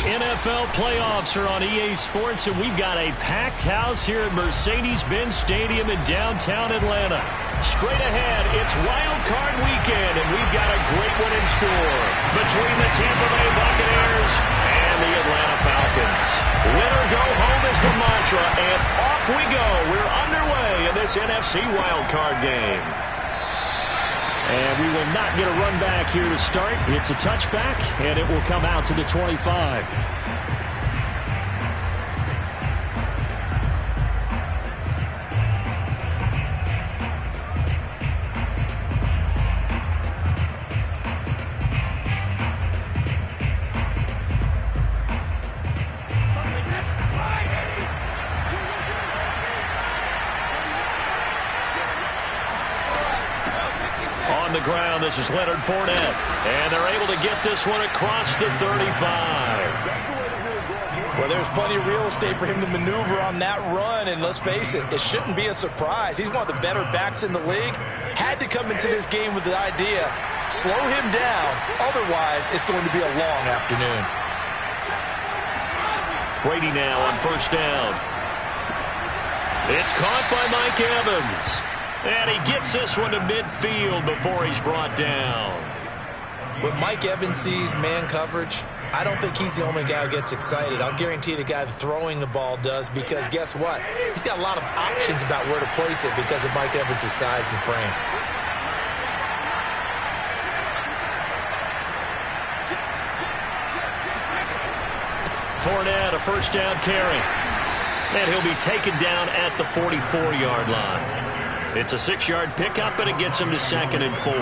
NFL playoffs are on EA Sports, and we've got a packed house here at Mercedes-Benz Stadium in downtown Atlanta. Straight ahead, it's Wild Card Weekend, and we've got a great one in store between the Tampa Bay Buccaneers and the Atlanta Falcons. Win or go home is the mantra, and off we go. We're underway in this NFC Wild Card game. And we will not get a run back here to start. It's a touchback, and it will come out to the 25. The ground, this is Leonard Fournette, and they're able to get this one across the 35. Well, there's plenty of real estate for him to maneuver on that run, and let's face it, it shouldn't be a surprise. He's one of the better backs in the league. Had to come into this game with the idea, slow him down, otherwise it's going to be a long afternoon. Brady now on first down. It's caught by Mike Evans. And he gets this one to midfield before he's brought down. When Mike Evans sees man coverage, I don't think he's the only guy who gets excited. I'll guarantee the guy throwing the ball does, because guess what? He's got a lot of options about where to place it because of Mike Evans' size and frame. Fournette, a first down carry. And he'll be taken down at the 44-yard line. It's a 6-yard pickup, and it gets him to 2nd and 4.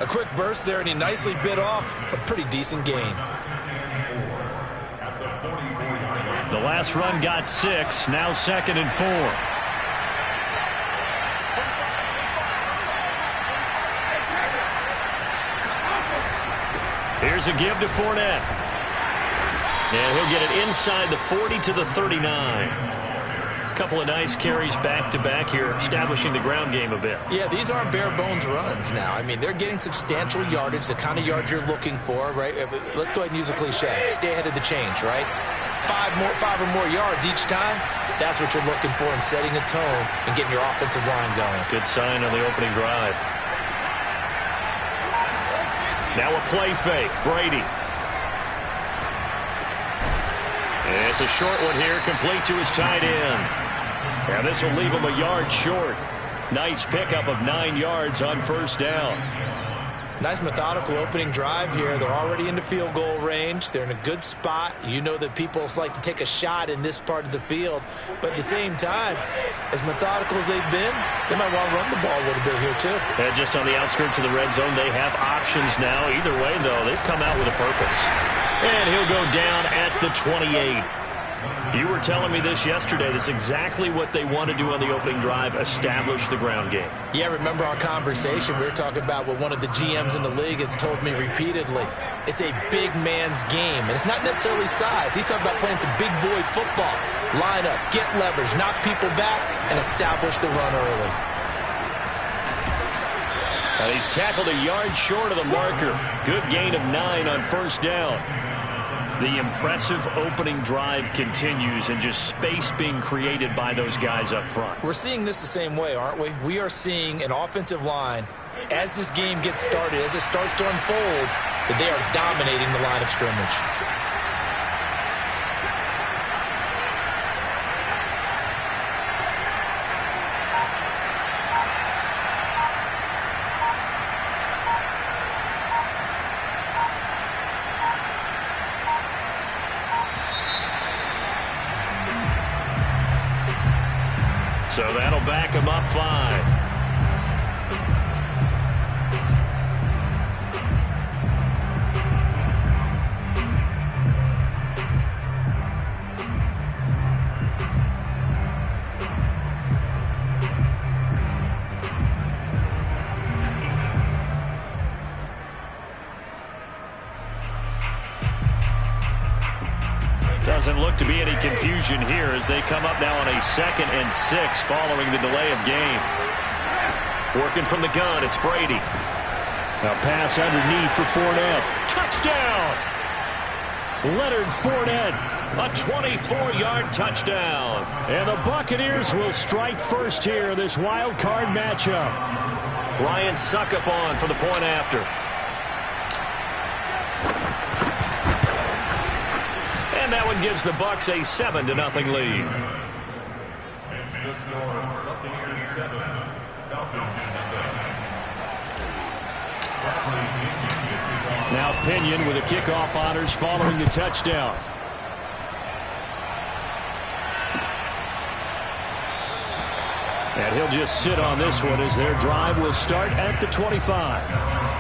A quick burst there, and he nicely bit off a pretty decent gain. The last run got 6, now 2nd and 4. Here's a give to Fournette. And he'll get it inside the 40 to the 39. Couple of nice carries back-to-back here, establishing the ground game a bit. Yeah, these aren't bare-bones runs now. I mean, they're getting substantial yardage, the kind of yards you're looking for, right? Let's go ahead and use a cliche. Stay ahead of the change, right? Five or more yards each time, that's what you're looking for in setting a tone and getting your offensive line going. Good sign on the opening drive. Now a play fake, Brady. And it's a short one here, complete to his tight end. And this will leave him a yard short. Nice pickup of 9 yards on first down. Nice methodical opening drive here. They're already into field goal range. They're in a good spot. You know that people like to take a shot in this part of the field. But at the same time, as methodical as they've been, they might want to run the ball a little bit here too. And just on the outskirts of the red zone, they have options now. Either way, though, they've come out with a purpose. And he'll go down at the 28. You were telling me this yesterday. That's exactly what they want to do on the opening drive, establish the ground game. Yeah, remember our conversation? We were talking about what one of the GMs in the league has told me repeatedly. It's a big man's game, and it's not necessarily size. He's talking about playing some big boy football. Line up, get leverage, knock people back, and establish the run early. And he's tackled a yard short of the marker. Good gain of 9 on first down. The impressive opening drive continues, and just space being created by those guys up front. We're seeing this the same way, aren't we? We are seeing an offensive line, as this game gets started, as it starts to unfold, that they are dominating the line of scrimmage. So that'll back him up 5. Doesn't look to be any confusion here as they come up now on a 2nd and 6 following the delay of game. Working from the gun, it's Brady. A pass underneath for Fournette. Touchdown! Leonard Fournette, a 24-yard touchdown. And the Buccaneers will strike first here in this wild card matchup. Ryan Suckup on for the point after. And that one gives the Bucs a 7-0 lead. It's the score, Buccaneers 7, Falcons 0. Now Pinion with the kickoff honors following the touchdown. And he'll just sit on this one as their drive will start at the 25.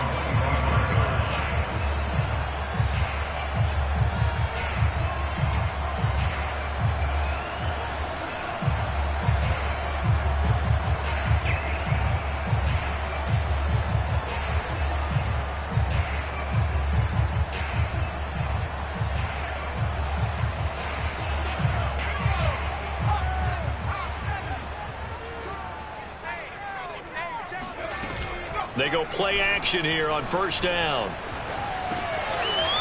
They go play action here on first down.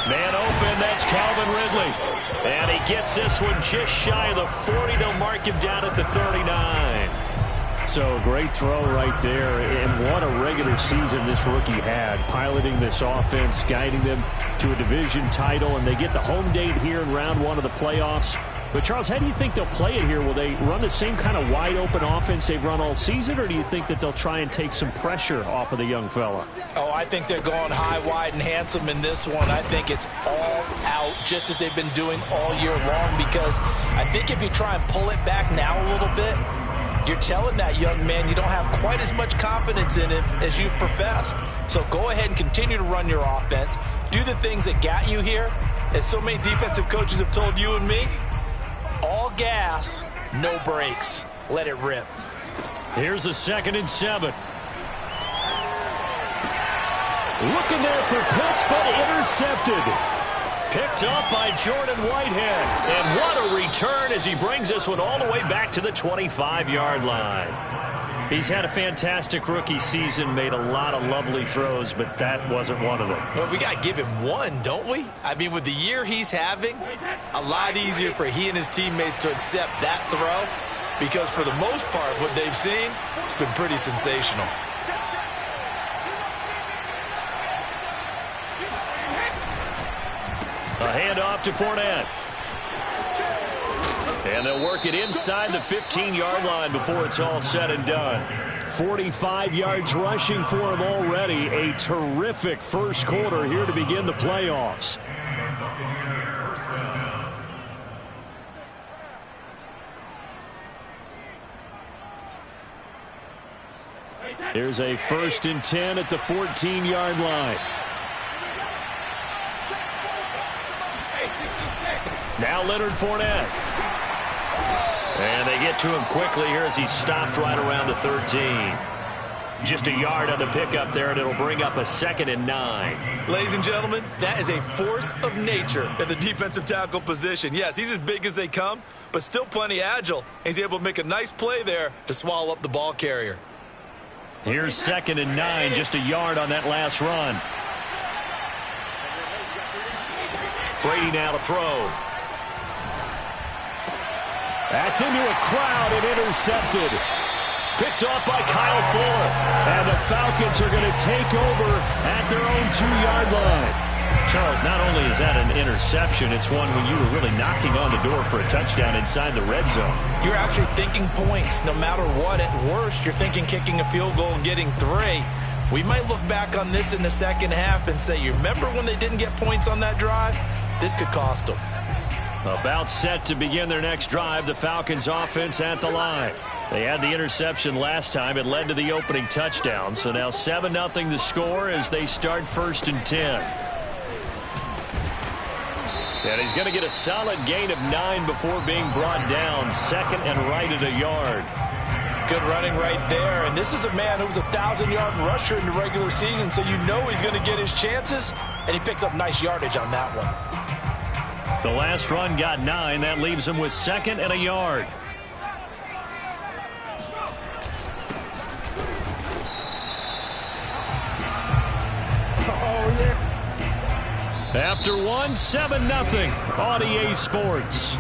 Man open, that's Calvin Ridley. And he gets this one just shy of the 40. They'll mark him down at the 39. So a great throw right there. And what a regular season this rookie had, piloting this offense, guiding them to a division title. And they get the home date here in round one of the playoffs. But, Charles, how do you think they'll play it here? Will they run the same kind of wide-open offense they've run all season, or do you think that they'll try and take some pressure off of the young fella? Oh, I think they're going high, wide, and handsome in this one. I think it's all out, just as they've been doing all year long, because I think if you try and pull it back now a little bit, you're telling that young man you don't have quite as much confidence in him as you've professed. So go ahead and continue to run your offense. Do the things that got you here. As so many defensive coaches have told you and me, all gas, no brakes. Let it rip. Here's a 2nd and 7. Looking there for Pitts, but intercepted. Picked up by Jordan Whitehead. And what a return as he brings this one all the way back to the 25-yard line. He's had a fantastic rookie season, made a lot of lovely throws, but that wasn't one of them. Well, we got to give him one, don't we? I mean, with the year he's having, a lot easier for he and his teammates to accept that throw, because for the most part, what they've seen, it's been pretty sensational. A handoff to Fournette. And they'll work it inside the 15-yard line before it's all said and done. 45 yards rushing for him already. A terrific first quarter here to begin the playoffs. Here's a 1st and 10 at the 14-yard line. Now Leonard Fournette. And they get to him quickly here as he stopped right around the 13. Just a yard on the pickup there, and it'll bring up a 2nd and 9. Ladies and gentlemen, that is a force of nature at the defensive tackle position. Yes, he's as big as they come, but still plenty agile. He's able to make a nice play there to swallow up the ball carrier. Here's 2nd and 9, just a yard on that last run. Brady now to throw. That's into a crowd and intercepted. Picked off by Kyle Fuller. And the Falcons are going to take over at their own 2-yard line. Charles, not only is that an interception, it's one when you were really knocking on the door for a touchdown inside the red zone. You're actually thinking points. No matter what, at worst, you're thinking kicking a field goal and getting 3. We might look back on this in the second half and say, you remember when they didn't get points on that drive? This could cost them. About set to begin their next drive, the Falcons offense at the line. They had the interception last time. It led to the opening touchdown. So now 7-0 the score as they start 1st and 10. And he's going to get a solid gain of 9 before being brought down. 2nd and right at a yard. Good running right there. And this is a man who was a 1,000-yard rusher in the regular season, so you know he's going to get his chances. And he picks up nice yardage on that one. The last run got 9. That leaves him with 2nd and a yard. After one, 7-0 on EA Sports.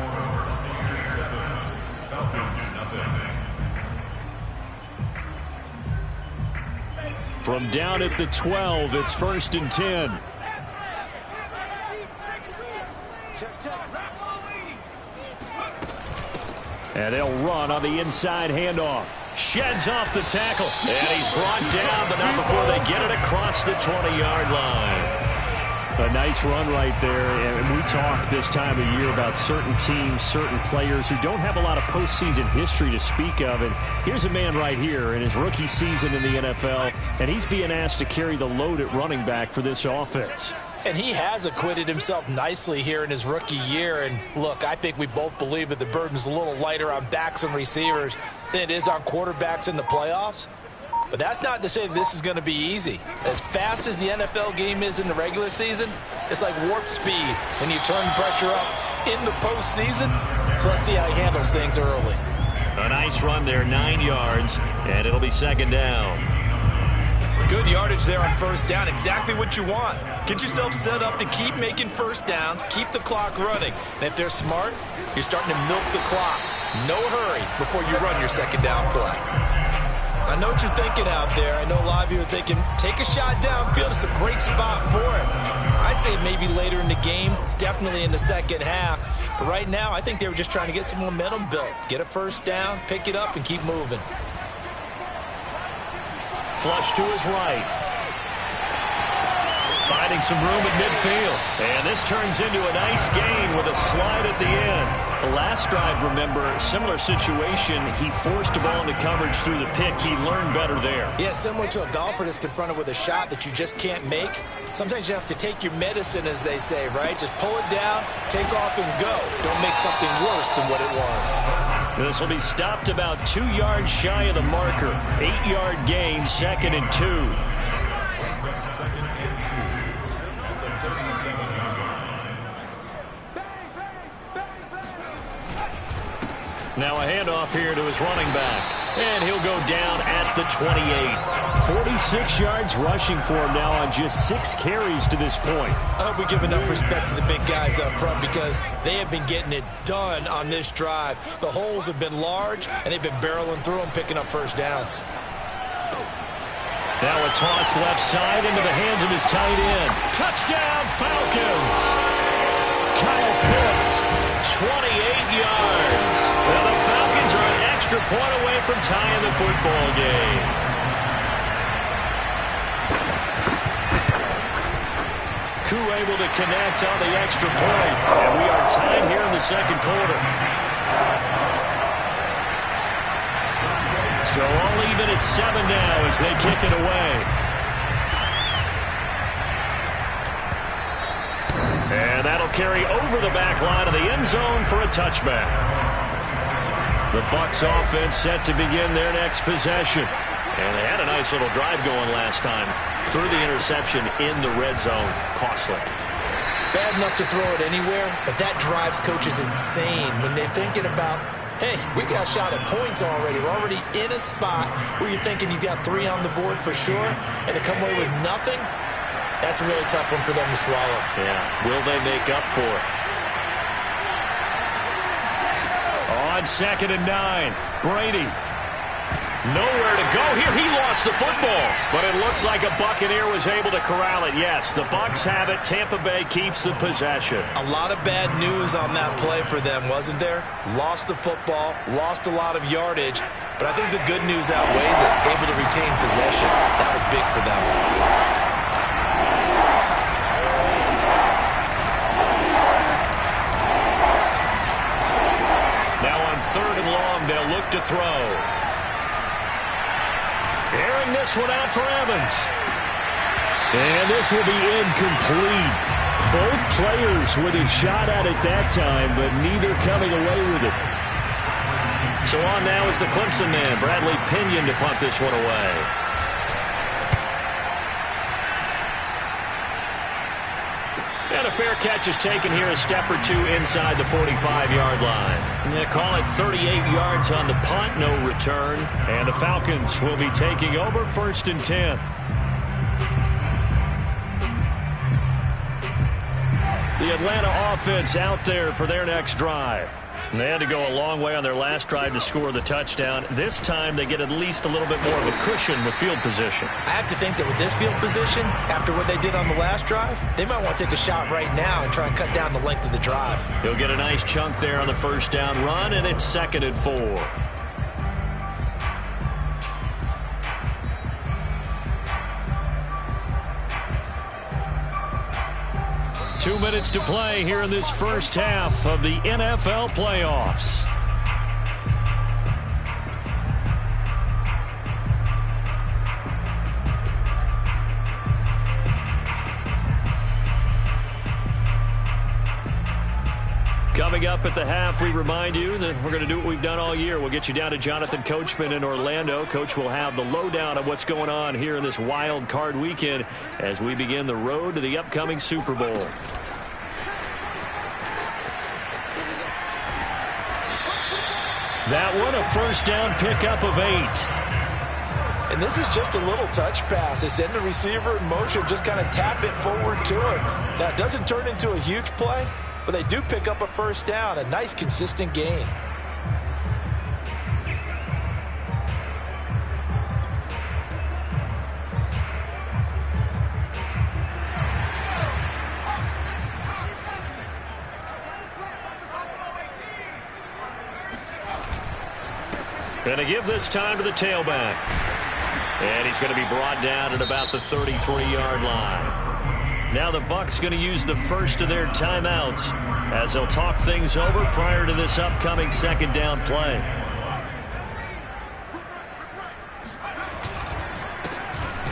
From down at the 12, it's 1st and 10. And they'll run on the inside handoff. Sheds off the tackle. And he's brought down, but not before they get it across the 20-yard line. A nice run right there. And we talk this time of year about certain teams, certain players who don't have a lot of postseason history to speak of. And here's a man right here in his rookie season in the NFL, and he's being asked to carry the load at running back for this offense. And he has acquitted himself nicely here in his rookie year. And look, I think we both believe that the burden's a little lighter on backs and receivers than it is on quarterbacks in the playoffs. But that's not to say this is going to be easy. As fast as the NFL game is in the regular season, it's like warp speed when you turn the pressure up in the postseason. So let's see how he handles things early. A nice run there, 9 yards, and it'll be 2nd down. Good yardage there on 1st down. Exactly what you want. Get yourself set up to keep making 1st downs, keep the clock running. And if they're smart, you're starting to milk the clock. No hurry before you run your 2nd down play. I know what you're thinking out there. I know a lot of you are thinking, take a shot downfield. It's a great spot for it. I'd say maybe later in the game, definitely in the second half. But right now, I think they were just trying to get some momentum built. Get a 1st down, pick it up, and keep moving. Flush to his right. Finding some room at midfield. And this turns into a nice gain with a slide at the end. The last drive, remember, similar situation. He forced a ball into coverage through the pick. He learned better there. Yeah, similar to a golfer that's confronted with a shot that you just can't make. Sometimes you have to take your medicine, as they say, right? Just pull it down, take off, and go. Don't make something worse than what it was. This will be stopped about 2 yards shy of the marker. 8-yard gain, 2nd and 2. Now a handoff here to his running back. And he'll go down at the 28. 46 yards rushing for him now on just 6 carries to this point. I hope we give enough respect to the big guys up front because they have been getting it done on this drive. The holes have been large, and they've been barreling through them, picking up 1st downs. Now a toss left side into the hands of his tight end. Touchdown, Falcons! Kyle Pitts, 28 yards. Well, the Falcons are an extra point away from tying the football game. Koo able to connect on the extra point. And we are tied here in the 2nd quarter. So all even at 7 now as they kick it away. And that'll carry over the back line of the end zone for a touchback. The Bucs offense set to begin their next possession. And they had a nice little drive going last time. Threw the interception in the red zone. Costly. Bad enough to throw it anywhere, but that drives coaches insane when they're thinking about, hey, we got a shot at points already. We're already in a spot where you're thinking you got 3 on the board for sure, and to come away with nothing, that's a really tough one for them to swallow. Yeah, will they make up for it? On 2nd and 9, Brady. Nowhere to go here. He lost the football, but it looks like a Buccaneer was able to corral it. Yes, the Bucs have it. Tampa Bay keeps the possession. A lot of bad news on that play for them, wasn't there? Lost the football, lost a lot of yardage, but I think the good news outweighs it. Able to retain possession. That was big for them. Now on 3rd and long, they'll look to throw. Airing this one out for Evans. And this will be incomplete. Both players with a shot at it that time, but neither coming away with it. So on now is the Clemson man, Bradley Pinion, to punt this one away. And a fair catch is taken here, a step or 2 inside the 45-yard line. And they call it 38 yards on the punt, no return. And the Falcons will be taking over 1st and 10. The Atlanta offense out there for their next drive. And they had to go a long way on their last drive to score the touchdown. This time they get at least a little bit more of a cushion with field position. I have to think that with this field position, after what they did on the last drive, they might want to take a shot right now and try and cut down the length of the drive. He'll get a nice chunk there on the first down run, and it's 2nd and 4. 2 minutes to play here in this first half of the NFL playoffs. Coming up at the half, we remind you that we're going to do what we've done all year. We'll get you down to Jonathan Coachman in Orlando. Coach will have the lowdown of what's going on here in this wild card weekend as we begin the road to the upcoming Super Bowl. That one, a first down pickup of 8. And this is just a little touch pass. They send the receiver in motion, just kind of tap it forward to him. Now, it doesn't turn into a huge play, but they do pick up a first down, a nice consistent gain. Going to give this time to the tailback. And he's going to be brought down at about the 33-yard line. Now the Bucs going to use the first of their timeouts as they'll talk things over prior to this upcoming second down play.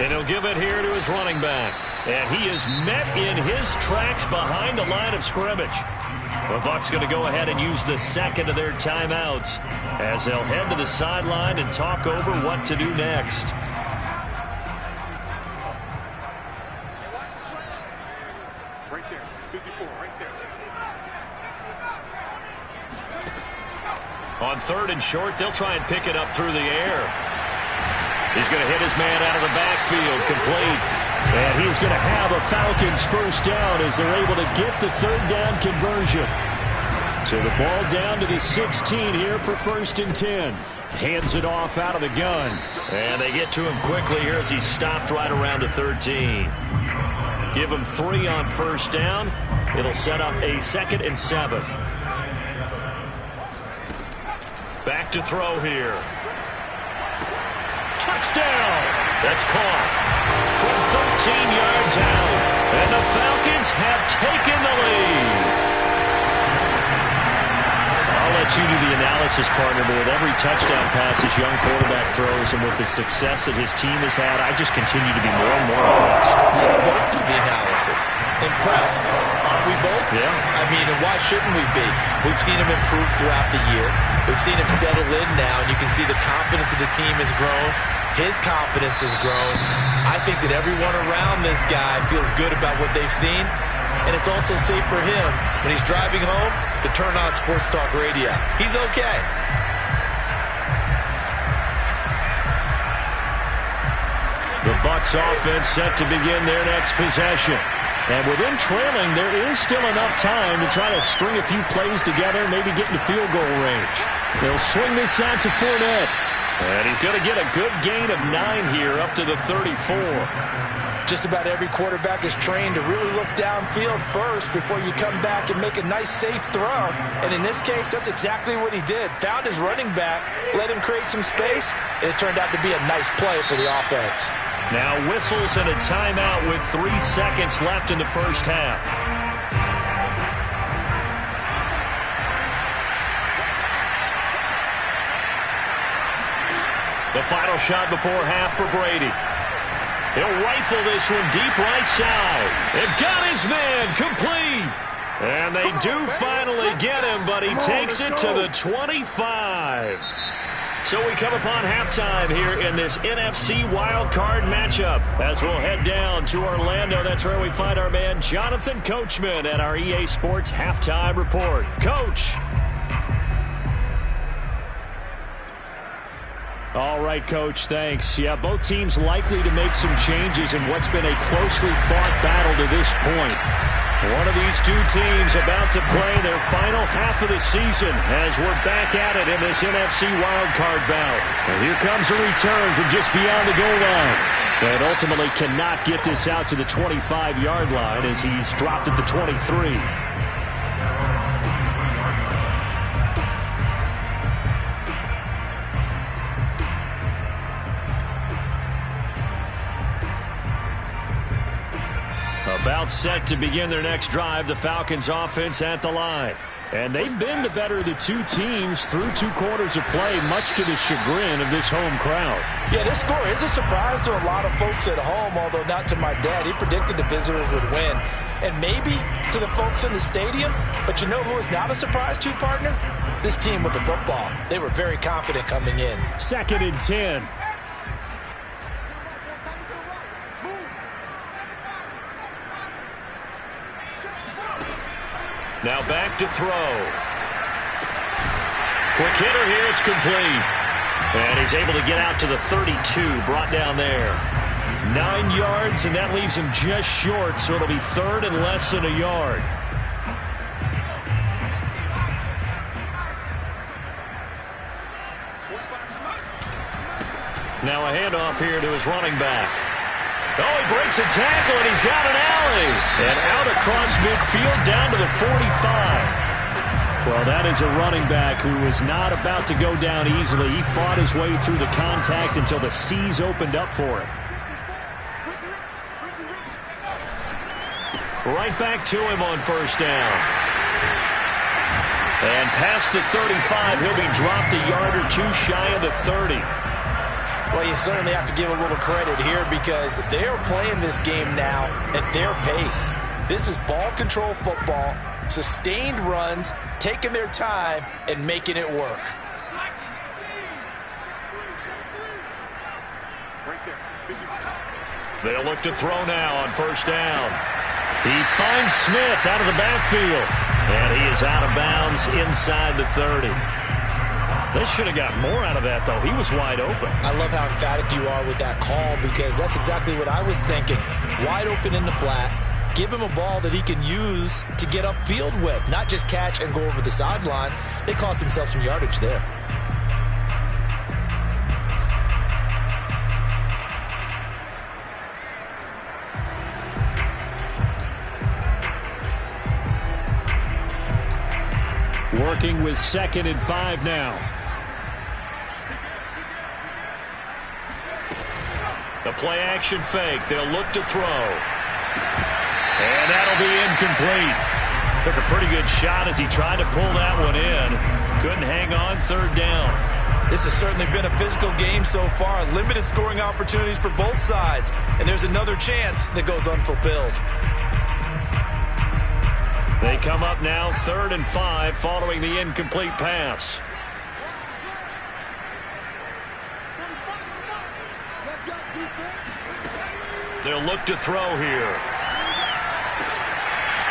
And he'll give it here to his running back. And he is met in his tracks behind the line of scrimmage. The Bucs going to go ahead and use the second of their timeouts as they'll head to the sideline and talk over what to do next. Right there, 54, right there. On 3rd and short, they'll try and pick it up through the air. He's going to hit his man out of the backfield, complete. And he's going to have a Falcons first down as they're able to get the 3rd down conversion. So the ball down to the 16 here for 1st and 10. Hands it off out of the gun. And they get to him quickly here as he's stopped right around the 13. Give him 3 on first down. It'll set up a 2nd and 7. Back to throw here. Touchdown! That's caught from 13 yards out. And the Falcons have taken the lead. I'll let you do the analysis, partner, but with every touchdown pass his young quarterback throws and with the success that his team has had, I just continue to be more and more impressed. Let's both do the analysis. Impressed, aren't we both? Yeah. I mean, and why shouldn't we be? We've seen him improve throughout the year. We've seen him settle in now, and you can see the confidence of the team has grown. His confidence has grown. I think that everyone around this guy feels good about what they've seen, and it's also safe for him when he's driving home to turn on Sports Talk Radio. He's okay. The Bucs offense set to begin their next possession. And with them trailing, there is still enough time to try to string a few plays together, maybe get into field goal range. They'll swing this out to Fournette. And he's going to get a good gain of 9 here up to the 34. Just about every quarterback is trained to really look downfield first before you come back and make a nice, safe throw. And in this case, that's exactly what he did. Found his running back, let him create some space, and it turned out to be a nice play for the offense. Now whistles and a timeout with 3 seconds left in the first half. The final shot before half for Brady. He'll rifle this one deep right side. They've got his man complete. And they do finally get him, but he takes it to the 25. So we come upon halftime here in this NFC wildcard matchup as we'll head down to Orlando. That's where we find our man Jonathan Coachman at our EA Sports Halftime Report. Coach. All right, Coach, thanks. Yeah, both teams likely to make some changes in what's been a closely fought battle to this point. One of these two teams about to play their final half of the season as we're back at it in this NFC wildcard bout. And here comes a return from just beyond the goal line. And ultimately cannot get this out to the 25-yard line as he's dropped at the 23. About set to begin their next drive, the Falcons offense at the line. And they've been the better of the two teams through 2 quarters of play, much to the chagrin of this home crowd. Yeah, this score is a surprise to a lot of folks at home, although not to my dad. He predicted the visitors would win. And maybe to the folks in the stadium, but you know who is not a surprise to, partner? This team with the football. They were very confident coming in. 2nd and 10. Now back to throw. Quick hitter here, it's complete. And he's able to get out to the 32, brought down there. 9 yards, and that leaves him just short, so it'll be 3rd and less than a yard. Now a handoff here to his running back. Oh, he breaks a tackle, and he's got an alley. And out across midfield down to the 45. Well, that is a running back who was not about to go down easily. He fought his way through the contact until the seas opened up for him. Right back to him on 1st down. And past the 35, he'll be dropped a yard or 2 shy of the 30. Well, you certainly have to give a little credit here because they are playing this game now at their pace. This is ball control football, sustained runs, taking their time, and making it work. They'll look to throw now on 1st down. He finds Smith out of the backfield, and he is out of bounds inside the 30. They should have got more out of that, though. He was wide open. I love how emphatic you are with that call because that's exactly what I was thinking. Wide open in the flat. Give him a ball that he can use to get upfield with, not just catch and go over the sideline. They cost themselves some yardage there. Working with 2nd and 5 now. The play-action fake. They'll look to throw. And that'll be incomplete. Took a pretty good shot as he tried to pull that one in. Couldn't hang on, 3rd down. This has certainly been a physical game so far. Limited scoring opportunities for both sides. And there's another chance that goes unfulfilled. They come up now 3rd and 5 following the incomplete pass. They'll look to throw here.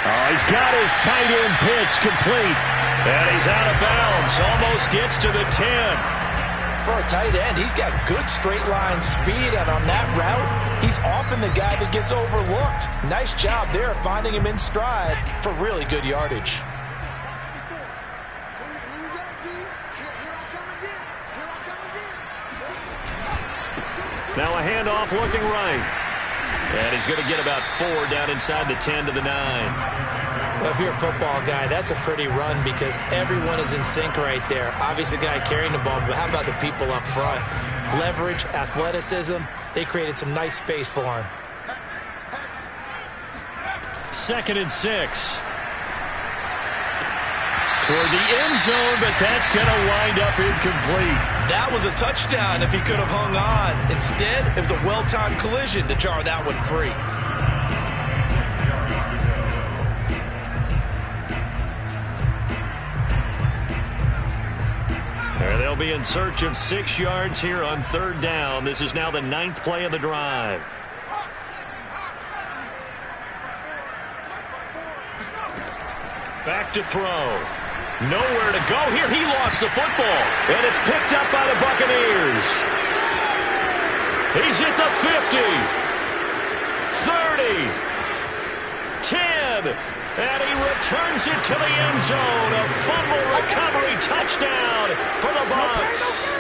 Oh, he's got his tight end pitch complete. And he's out of bounds. Almost gets to the 10. For a tight end, he's got good straight line speed, and on that route, he's often the guy that gets overlooked. Nice job there finding him in stride for really good yardage. Now a handoff looking right. And he's going to get about 4 down inside the 10 to the 9. Well, if you're a football guy, that's a pretty run because everyone is in sync right there. Obviously, the guy carrying the ball, but how about the people up front? Leverage, athleticism, they created some nice space for him. 2nd and 6. Toward the end zone, but that's going to wind up incomplete. That was a touchdown if he could have hung on. Instead, it was a well-timed collision to jar that one free. They'll be in search of 6 yards here on 3rd down. This is now the 9th play of the drive. Back to throw. Nowhere to go here. He lost the football. And it's picked up by the Buccaneers. He's at the 50. 30. 10. And he returns it to the end zone. A fumble recovery touchdown for the Bucs.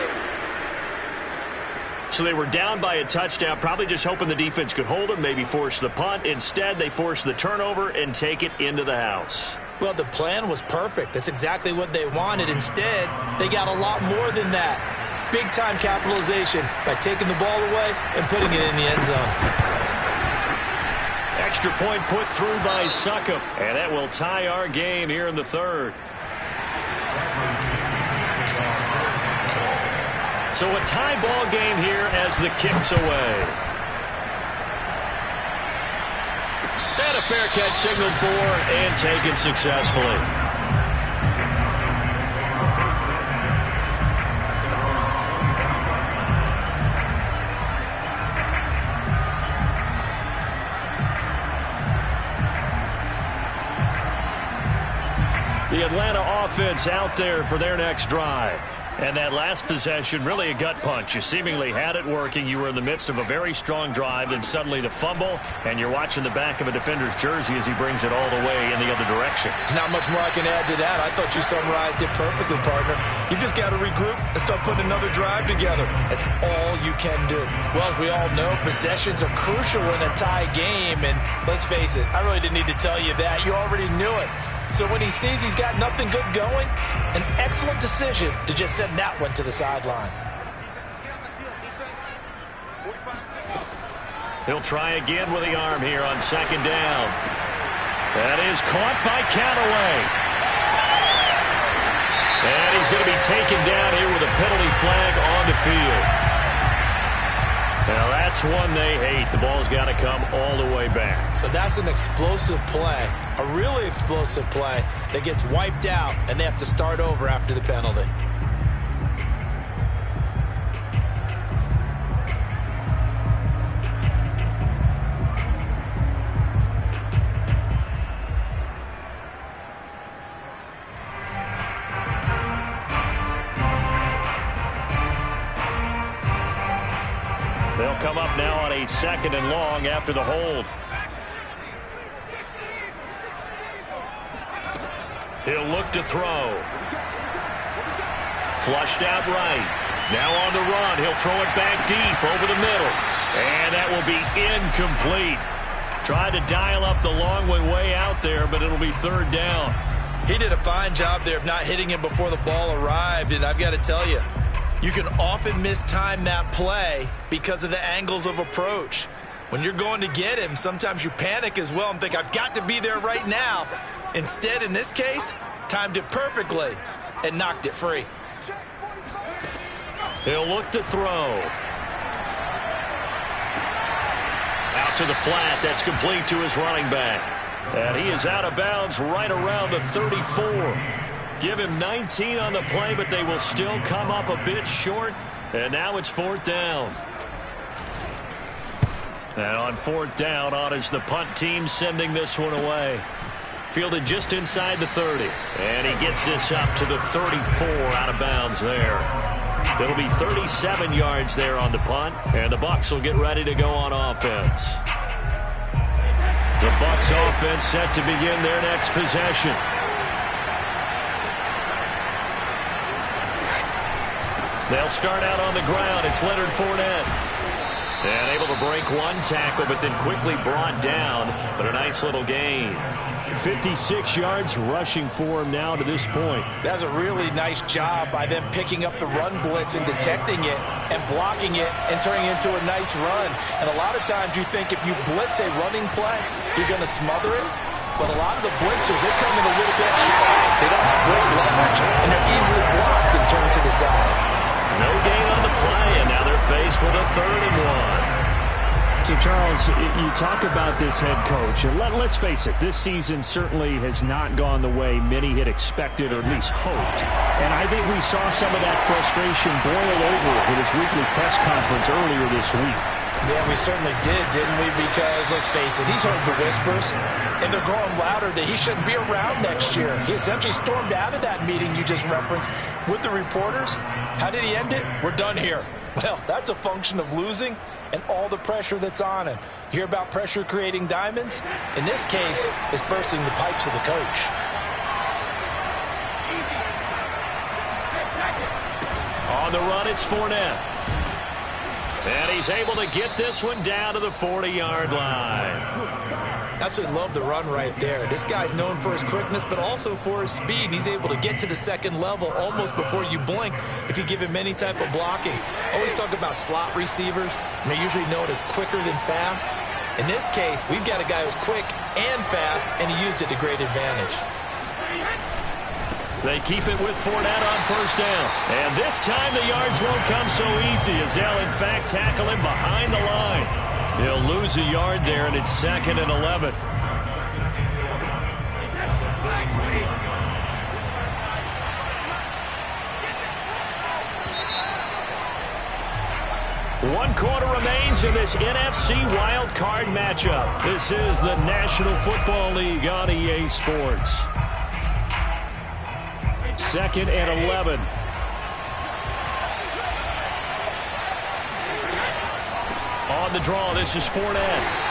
So they were down by a touchdown, probably just hoping the defense could hold them, maybe force the punt. Instead, they force the turnover and take it into the house. Well, the plan was perfect. That's exactly what they wanted. Instead, they got a lot more than that. Big-time capitalization by taking the ball away and putting it in the end zone. Extra point put through by Succop, and that will tie our game here in the third. So a tie ball game here as the kick's away. And a fair catch signaled for and taken successfully. The Atlanta offense out there for their next drive. And that last possession, really a gut punch. You seemingly had it working. You were in the midst of a very strong drive, then suddenly the fumble, and you're watching the back of a defender's jersey as he brings it all the way in the other direction. There's not much more I can add to that. I thought you summarized it perfectly, partner. You just got to regroup and start putting another drive together. That's all you can do. Well, we all know possessions are crucial in a tie game, and let's face it, I really didn't need to tell you that. You already knew it. So when he sees he's got nothing good going, an excellent decision to just send that one to the sideline. He'll try again with the arm here on second down. That is caught by Callaway. And he's going to be taken down here with a penalty flag on the field. Now that's one they hate. The ball's got to come all the way back. So that's an explosive play, a really explosive play that gets wiped out, and they have to start over after the penalty. They'll come up now on a second and long after the hold. He'll look to throw. Flushed out right. Now on the run. He'll throw it back deep over the middle. And that will be incomplete. Tried to dial up the long way out there, but it'll be third down. He did a fine job there of not hitting him before the ball arrived, and I've got to tell you, you can often mistime that play because of the angles of approach. When you're going to get him, sometimes you panic as well and think, I've got to be there right now. Instead, in this case, timed it perfectly and knocked it free. He'll look to throw. Out to the flat. That's complete to his running back. And he is out of bounds right around the 34. Give him 19 on the play, but they will still come up a bit short. And now it's fourth down. And on fourth down, on is the punt team sending this one away. Fielded just inside the 30. And he gets this up to the 34 out of bounds there. It'll be 37 yards there on the punt. And the Bucs will get ready to go on offense. The Bucs offense set to begin their next possession. They'll start out on the ground. It's Leonard Fournette. And able to break one tackle, but then quickly brought down. But a nice little gain. 56 yards rushing for him now to this point. That's a really nice job by them picking up the run blitz and detecting it and blocking it and turning it into a nice run. And a lot of times you think if you blitz a running play, you're going to smother it. But a lot of the blitzers, they come in a little bit short. They don't have great leverage, and they're easily blocked and turned to the side. No gain on the play, and now they're faced with a 3rd and 1. So, Charles, you talk about this head coach, and let's face it, this season certainly has not gone the way many had expected or at least hoped. And I think we saw some of that frustration boil over in his weekly press conference earlier this week. Yeah, we certainly did, didn't we? Because, let's face it, he's heard the whispers, and they're growing louder that he shouldn't be around next year. He essentially stormed out of that meeting you just referenced with the reporters. How did he end it? We're done here. Well, that's a function of losing and all the pressure that's on him. You hear about pressure creating diamonds? In this case, it's bursting the pipes of the coach. On the run, it's Fournette. And he's able to get this one down to the 40-yard line. Absolutely love the run right there. This guy's known for his quickness, but also for his speed. He's able to get to the second level almost before you blink if you give him any type of blocking. Always talk about slot receivers, and they're usually known as quicker than fast. In this case, we've got a guy who's quick and fast, and he used it to great advantage. They keep it with Fournette on first down. And this time the yards won't come so easy as they'll, in fact, tackle him behind the line. He'll lose a yard there, and it's 2nd and 11. One quarter remains in this NFC wild card matchup. This is the National Football League on EA Sports. 2nd and 11. On the draw, this is Fournette.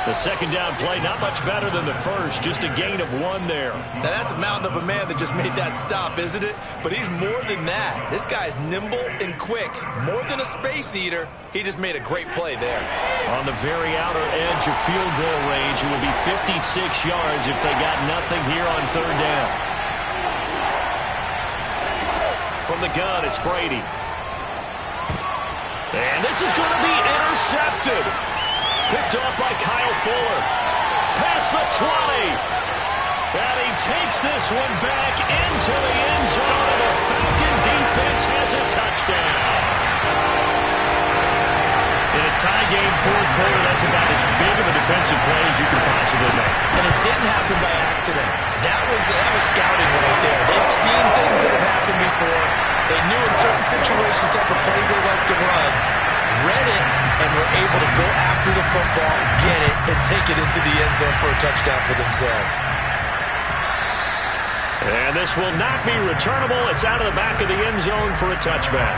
The second down play, not much better than the first, just a gain of 1 there. Now that's a mountain of a man that just made that stop, isn't it? But he's more than that. This guy's nimble and quick. More than a space eater, he just made a great play there. On the very outer edge of field goal range, it would be 56 yards if they got nothing here on 3rd down. From the gun, it's Brady. And this is going to be intercepted. Picked off by Kyle Fuller. Past the 20. And he takes this one back into the end zone, and the Falcon defense has a touchdown. In a tie game, 4th quarter, that's about as big of a defensive play as you could possibly make. And it didn't happen by accident. That was scouting right there. They've seen things that have happened before. They knew in certain situations type of plays they like to run, read it, and were able to go after the football, get it, and take it into the end zone for a touchdown for themselves. And this will not be returnable. It's out of the back of the end zone for a touchback.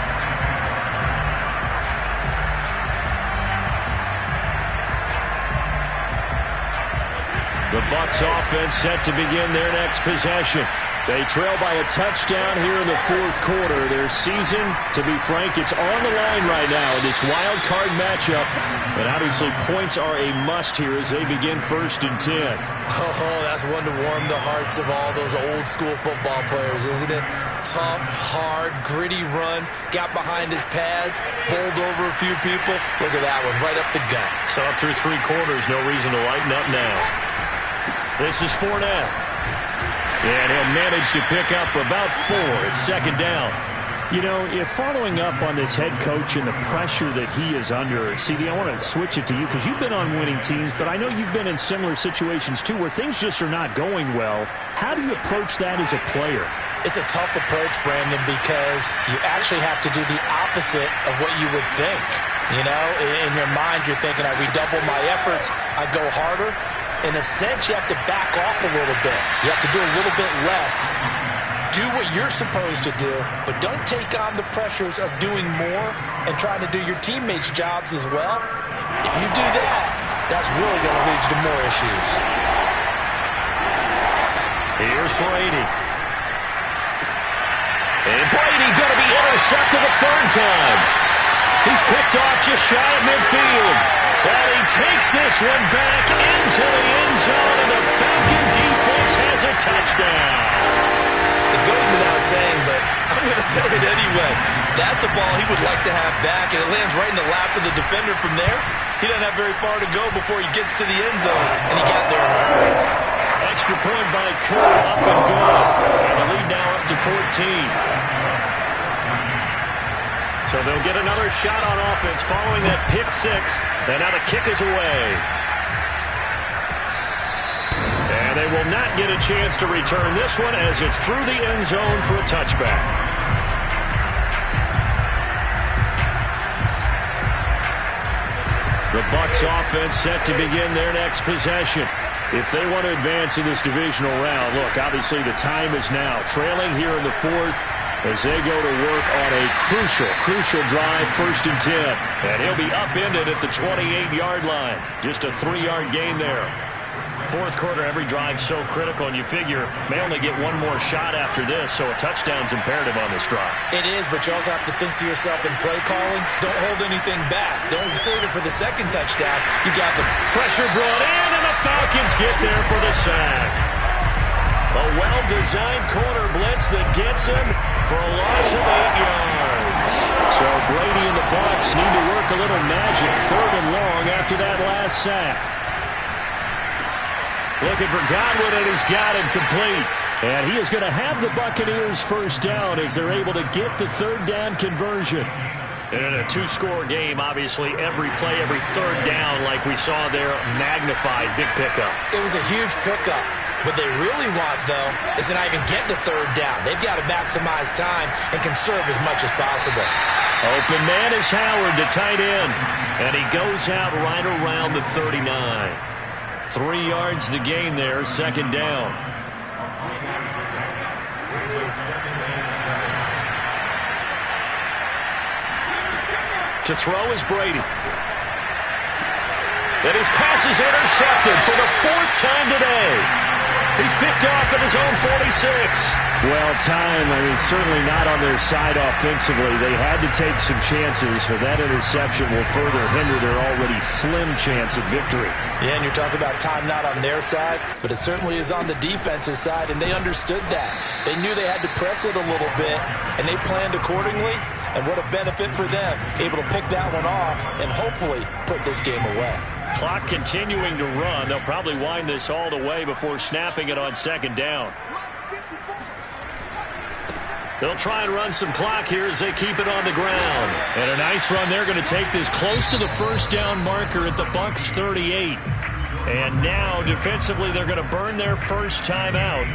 The Bucs offense set to begin their next possession. They trail by a touchdown here in the 4th quarter. Their season, to be frank, it's on the line right now in this wild card matchup. And obviously points are a must here as they begin 1st and 10. Oh, that's one to warm the hearts of all those old school football players, isn't it? Tough, hard, gritty run. Got behind his pads, bowled over a few people. Look at that one, right up the gut. So up through 3 quarters, no reason to lighten up now. This is Fournette. And he'll manage to pick up about 4. It's 2nd down. You know, if following up on this head coach and the pressure that he is under, CD, I want to switch it to you because you've been on winning teams, but I know you've been in similar situations too where things just are not going well. How do you approach that as a player? It's a tough approach, Brandon, because you actually have to do the opposite of what you would think. You know, in your mind, you're thinking, I redouble my efforts, I go harder. In a sense, you have to back off a little bit. You have to do a little bit less. Do what you're supposed to do, but don't take on the pressures of doing more and trying to do your teammates' jobs as well. If you do that, that's really going to lead you to more issues. Here's Brady. And Brady going to be intercepted a 3rd time. He's picked off just shy of midfield. And he takes this one back into the end zone, and the Falcon defense has a touchdown. It goes without saying, but I'm going to say it anyway. That's a ball he would like to have back, and it lands right in the lap of the defender from there. He doesn't have very far to go before he gets to the end zone, and he got there in a hurry. Extra point by Kerr, up and good. And the lead now up to 14. So they'll get another shot on offense following that pick 6. And now the kick is away. And they will not get a chance to return this one as it's through the end zone for a touchback. The Bucs offense set to begin their next possession. If they want to advance in this divisional round, look, obviously the time is now. Trailing here in the 4th. as they go to work on a crucial drive, 1st and 10. And he'll be upended at the 28-yard line. Just a 3-yard gain there. Fourth quarter, every drive so critical, and you figure may only get one more shot after this, so a touchdown's imperative on this drive. It is, but you also have to think to yourself in play calling, don't hold anything back. Don't save it for the second touchdown. You got the pressure brought in, and the Falcons get there for the sack. A well-designed corner blitz that gets him for a loss of 8 yards. So Brady and the Bucs need to work a little magic, 3rd and long after that last sack. Looking for Godwin, and he's got him complete. And he is going to have the Buccaneers 1st down as they're able to get the 3rd down conversion. And in a 2-score game, obviously, every play, every 3rd down, like we saw there, magnified, big pickup. It was a huge pickup. What they really want, though, is to not even get to 3rd down. They've got to maximize time and conserve as much as possible. Open man is Howard, the tight end. And he goes out right around the 39. 3 yards the gain there, 2nd down. To throw is Brady. And his pass is intercepted for the 4th time today. He's picked off at his own 46. Well, time, certainly not on their side offensively. They had to take some chances, but that interception will further hinder their already slim chance at victory. Yeah, and you're talking about time not on their side, but it certainly is on the defense's side, and they understood that. They knew they had to press it a little bit, and they planned accordingly, and what a benefit for them, able to pick that one off and hopefully put this game away. Clock continuing to run. They'll probably wind this all the way before snapping it on 2nd down. They'll try and run some clock here as they keep it on the ground. And a nice run. They're going to take this close to the 1st down marker at the Bucs 38. And now, defensively, they're going to burn their first time out.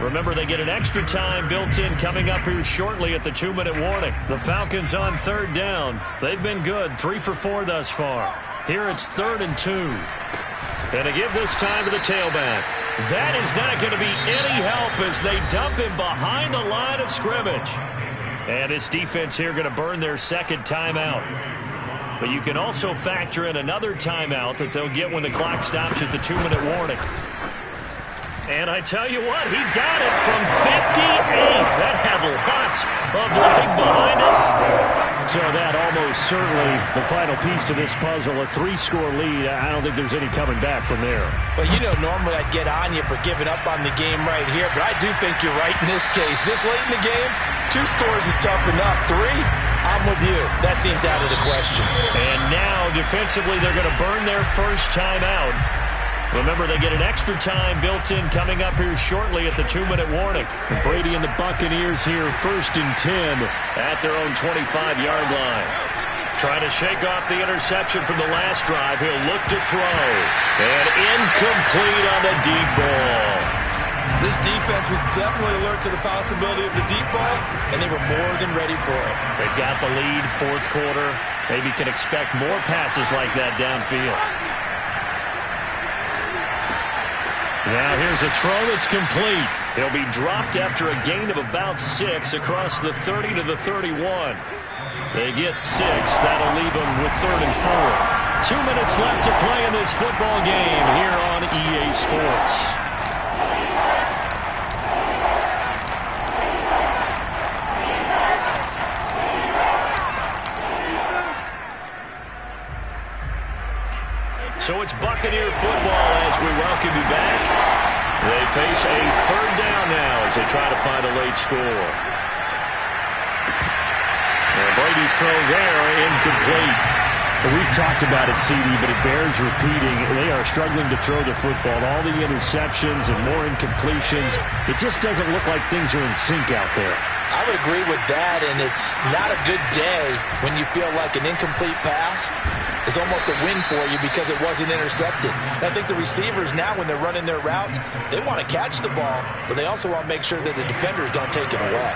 Remember, they get an extra time built in coming up here shortly at the 2-minute warning. The Falcons on 3rd down. They've been good, 3 for 4 thus far. Here it's 3rd and 2. And to give this time to the tailback. That is not going to be any help as they dump him behind the line of scrimmage. And this defense here going to burn their 2nd timeout. But you can also factor in another timeout that they'll get when the clock stops at the 2-minute warning. And I tell you what, he got it from 58. That had lots of leg behind it. So that almost certainly the final piece to this puzzle, a 3-score lead. I don't think there's any coming back from there. Well, normally I'd get on you for giving up on the game right here, but I do think you're right in this case. This late in the game, 2 scores is tough enough. 3, I'm with you. That seems out of the question. And now, defensively, they're going to burn their first time out. Remember, they get an extra time built in coming up here shortly at the 2-minute warning. Brady and the Buccaneers here, 1st and 10 at their own 25-yard line. Trying to shake off the interception from the last drive. He'll look to throw. And incomplete on the deep ball. This defense was definitely alert to the possibility of the deep ball, and they were more than ready for it. They've got the lead, 4th quarter. Maybe can expect more passes like that downfield. Now here's a throw that's complete. He'll be dropped after a gain of about 6 across the 30 to the 31. They get 6. That'll leave them with 3rd and 4. 2 minutes left to play in this football game here on EA Sports. So it's Buccaneer football as we welcome you back. They face a 3rd down now as they try to find a late score. And Brady's throw there, incomplete. We've talked about it, CD, but it bears repeating. They are struggling to throw the football. All the interceptions and more incompletions. It just doesn't look like things are in sync out there. I would agree with that, and it's not a good day when you feel like an incomplete pass is almost a win for you because it wasn't intercepted. And I think the receivers now, when they're running their routes, they want to catch the ball, but they also want to make sure that the defenders don't take it away.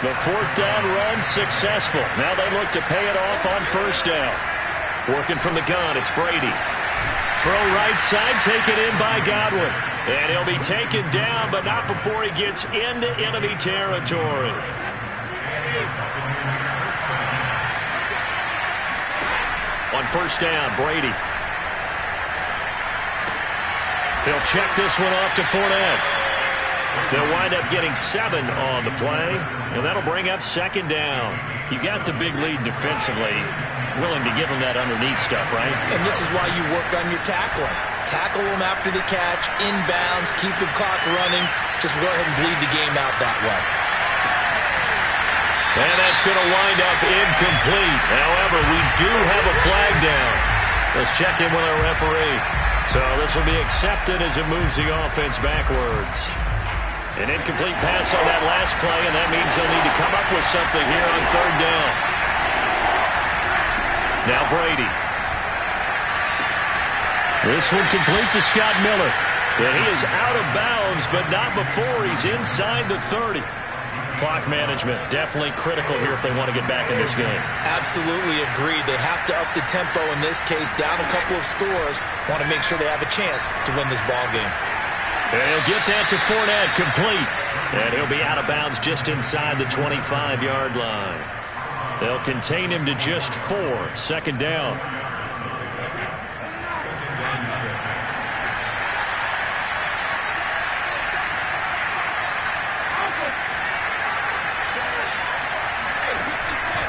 The 4th down run successful. Now they look to pay it off on 1st down. Working from the gun, it's Brady. Throw right side, taken in by Godwin. And he'll be taken down, but not before he gets into enemy territory. On first down, Brady. He'll check this one off to Fournette. They'll wind up getting 7 on the play, and that'll bring up second down. You got the big lead defensively, willing to give them that underneath stuff, right? And this is why you work on your tackling. Tackle them after the catch, inbounds, keep the clock running. Just go ahead and bleed the game out that way. And that's going to wind up incomplete. However, we do have a flag down. Let's check in with our referee. So this will be accepted as it moves the offense backwards. An incomplete pass on that last play, and that means they'll need to come up with something here on third down. Now Brady. This one complete to Scott Miller. And he is out of bounds, but not before he's inside the 30. Clock management definitely critical here if they want to get back in this game. Absolutely agreed. They have to up the tempo in this case, down a couple of scores. Want to make sure they have a chance to win this ball game. And he'll get that to Fournette, complete. And he'll be out of bounds just inside the 25-yard line. They'll contain him to just 4. Second down.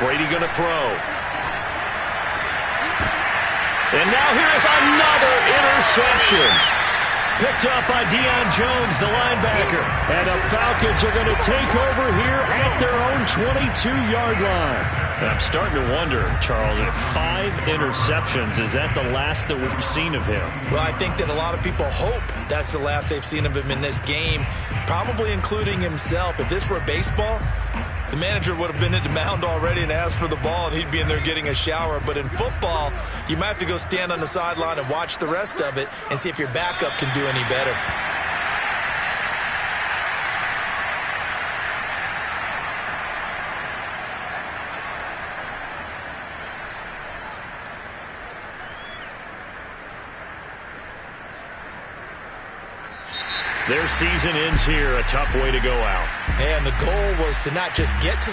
Brady going to throw. And now here's another interception. Picked up by Deion Jones, the linebacker. And the Falcons are going to take over here at their own 22-yard line. And I'm starting to wonder, Charles, if 5 interceptions, is that the last that we've seen of him? Well, I think that a lot of people hope that's the last they've seen of him in this game, probably including himself. If this were baseball, the manager would have been at the mound already and asked for the ball, and he'd be in there getting a shower. But in football, you might have to go stand on the sideline and watch the rest of it and see if your backup can do any better. Their season ends here, a tough way to go out. And the goal was to not just get to